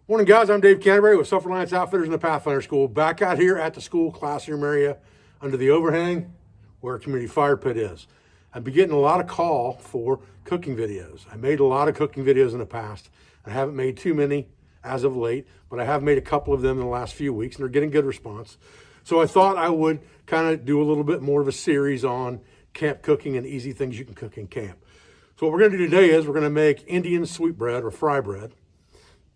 Morning, guys. I'm Dave Canterbury with Self-Reliance Outfitters in the Pathfinder School. Back out here at the school classroom area under the overhang where our community fire pit is. I've been getting a lot of call for cooking videos. I made a lot of cooking videos in the past. I haven't made too many as of late, but I have made a couple of them in the last few weeks, and they're getting good response. So I thought I would kind of do a little bit more of a series on camp cooking and easy things you can cook in camp. So what we're going to do today is we're going to make Indian sweetbread or fry bread.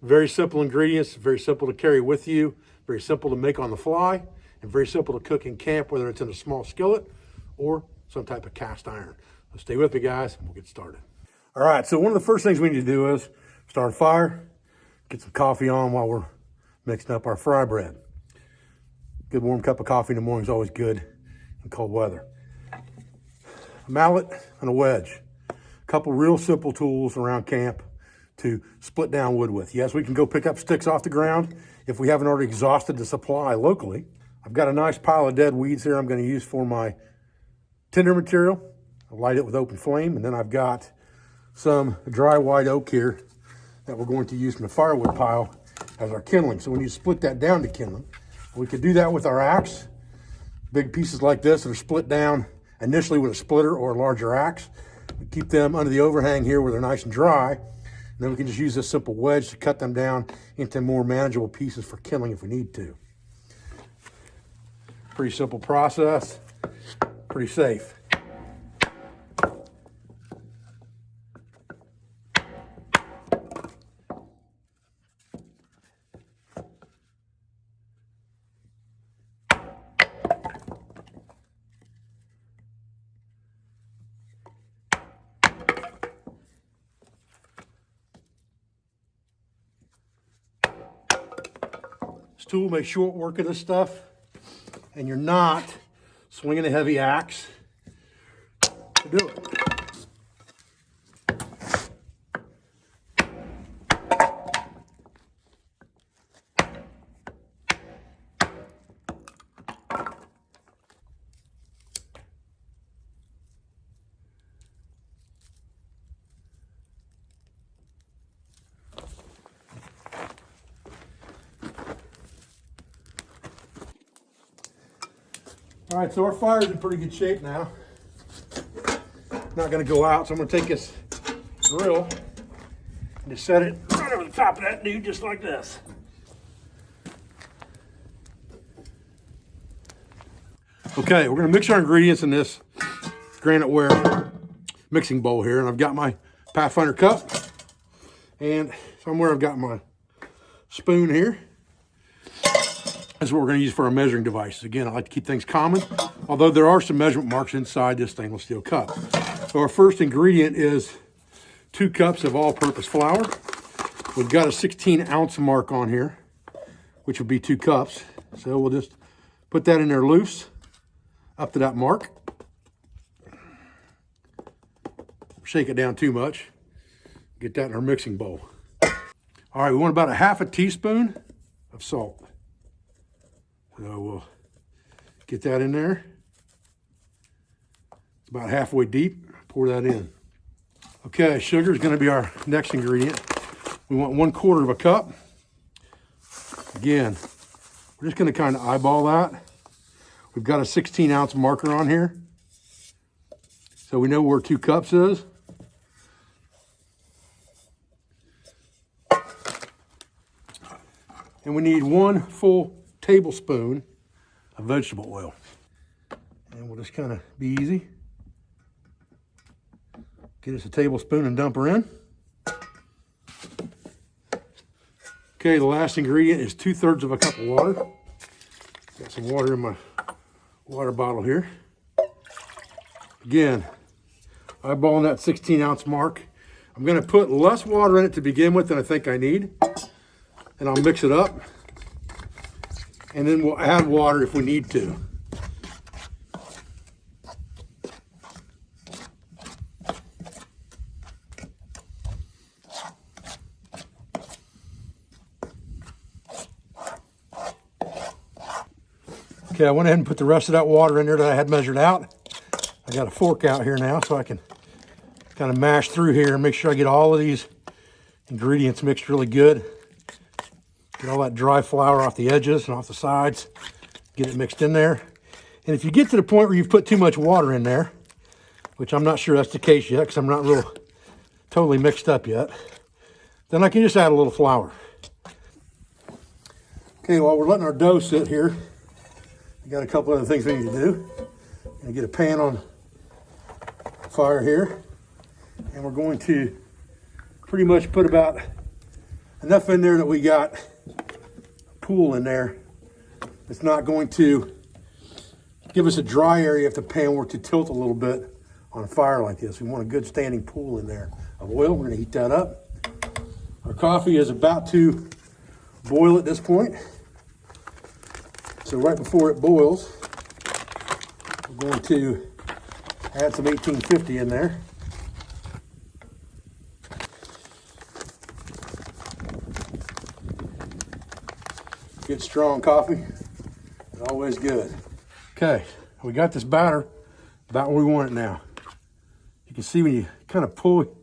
Very simple ingredients, very simple to carry with you, very simple to make on the fly, and very simple to cook in camp, whether it's in a small skillet or some type of cast iron. So stay with me, guys, and we'll get started. All right, so one of the first things we need to do is start a fire, get some coffee on while we're mixing up our fry bread. Good warm cup of coffee in the morning is always good in cold weather. A mallet and a wedge. A couple real simple tools around camp to split down wood with. Yes, we can go pick up sticks off the ground if we haven't already exhausted the supply locally. I've got a nice pile of dead weeds here I'm going to use for my tinder material. I'll light it with open flame, and then I've got some dry white oak here that we're going to use from the firewood pile as our kindling. So we need to split that down to kindling. We could do that with our axe. Big pieces like this that are split down initially with a splitter or a larger axe. We keep them under the overhang here where they're nice and dry. And then we can just use this simple wedge to cut them down into more manageable pieces for kindling if we need to. Pretty simple process, pretty safe. Tool makes short work of this stuff, and you're not swinging a heavy axe to do it. All right, so our fire's in pretty good shape now. Not gonna go out, so I'm gonna take this grill and just set it right over the top of that dude, just like this. Okay, we're gonna mix our ingredients in this granite ware mixing bowl here, and I've got my Pathfinder cup, and somewhere I've got my spoon here. That's what we're going to use for our measuring devices. Again, I like to keep things common, although there are some measurement marks inside this stainless steel cup. So our first ingredient is 2 cups of all-purpose flour. We've got a 16-ounce mark on here, which would be 2 cups. So we'll just put that in there loose, up to that mark. Shake it down too much. Get that in our mixing bowl. All right, we want about a half a teaspoon of salt. So we'll get that in there. It's about halfway deep. Pour that in. Okay, sugar is going to be our next ingredient. We want 1/4 of a cup. Again, we're just going to kind of eyeball that. We've got a 16-ounce marker on here, so we know where 2 cups is. And we need 1 full tablespoon of vegetable oil. And we'll just kind of be easy. Get us a tablespoon and dump her in. Okay, the last ingredient is 2/3 of a cup of water. Got some water in my water bottle here. Again, eyeballing that 16-ounce mark. I'm going to put less water in it to begin with than I think I need. And I'll mix it up. And then we'll add water if we need to. Okay, I went ahead and put the rest of that water in there that I had measured out. I got a fork out here now so I can kind of mash through here and make sure I get all of these ingredients mixed really good. Get all that dry flour off the edges and off the sides. Get it mixed in there. And if you get to the point where you've put too much water in there, which I'm not sure that's the case yet because I'm not real totally mixed up yet, then I can just add a little flour. Okay, while we're letting our dough sit here, we got a couple other things we need to do. Gonna get a pan on fire here, and we're going to pretty much put about enough in there that we got a pool in there. It's not going to give us a dry area if the pan were to tilt a little bit on a fire like this. We want a good standing pool in there of oil. We're gonna heat that up. Our coffee is about to boil at this point. So right before it boils, we're going to add some 1850 in there. Good strong coffee, always good. Okay, we got this batter about where we want it now. You can see when you kind of pull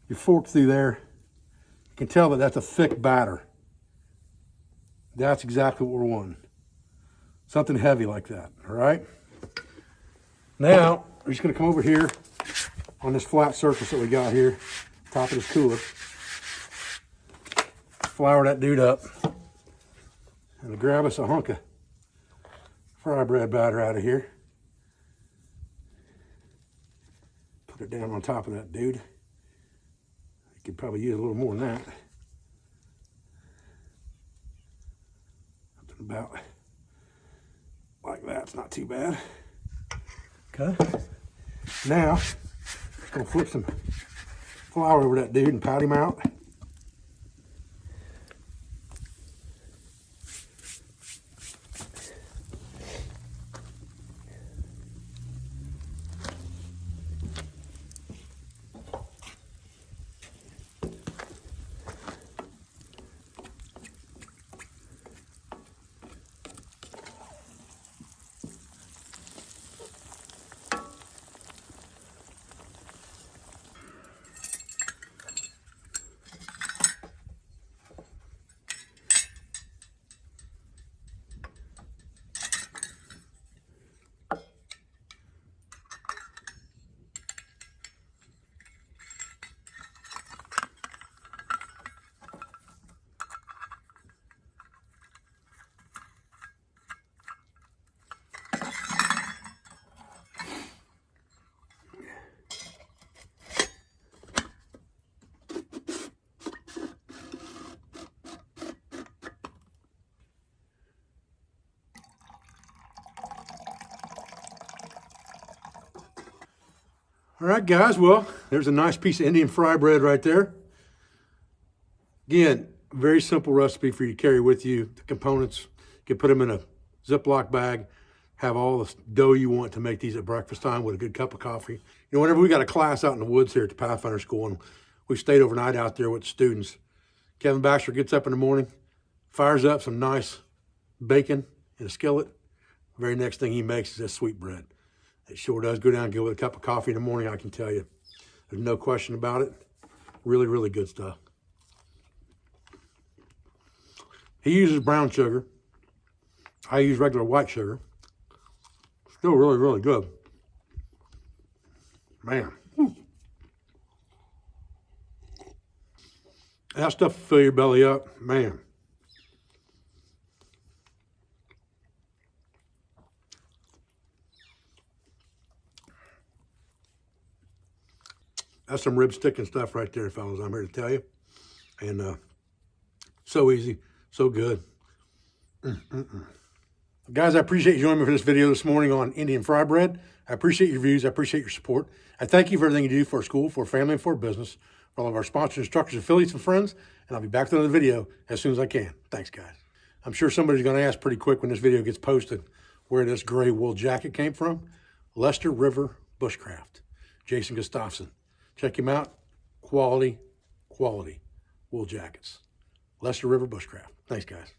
your fork through there, you can tell that that's a thick batter. That's exactly what we're wanting. Something heavy like that, all right? Now, we're just gonna come over here on this flat surface that we got here, top of this cooler. Flour that dude up. And grab us a hunk of fry bread batter out of here. Put it down on top of that dude. You could probably use a little more than that. Something about like that. It's not too bad. Okay. Now, just gonna flip some flour over that dude and pat him out. All right, guys, well, there's a nice piece of Indian fry bread right there. Again, very simple recipe for you to carry with you. The components, you can put them in a Ziploc bag, have all the dough you want to make these at breakfast time with a good cup of coffee. You know, whenever we got a class out in the woods here at the Pathfinder School, and we stayed overnight out there with the students, Kevin Baxter gets up in the morning, fires up some nice bacon in a skillet. The very next thing he makes is this sweet bread. It sure does go down good with a cup of coffee in the morning, I can tell you. There's no question about it. Really, really good stuff. He uses brown sugar. I use regular white sugar. Still really, really good. Man. That stuff will fill your belly up, man. That's some rib stick and stuff right there, fellas, I'm here to tell you. And so easy, so good. Guys, I appreciate you joining me for this video this morning on Indian fry bread. I appreciate your views. I appreciate your support. I thank you for everything you do for our school, for our family, and for our business, for all of our sponsors, instructors, affiliates, and friends. And I'll be back with another video as soon as I can. Thanks, guys. I'm sure somebody's going to ask pretty quick when this video gets posted where this gray wool jacket came from. Lester River Bushcraft. Jason Gustafson. Check him out. Quality wool jackets. Lester River Bushcraft. Thanks, guys.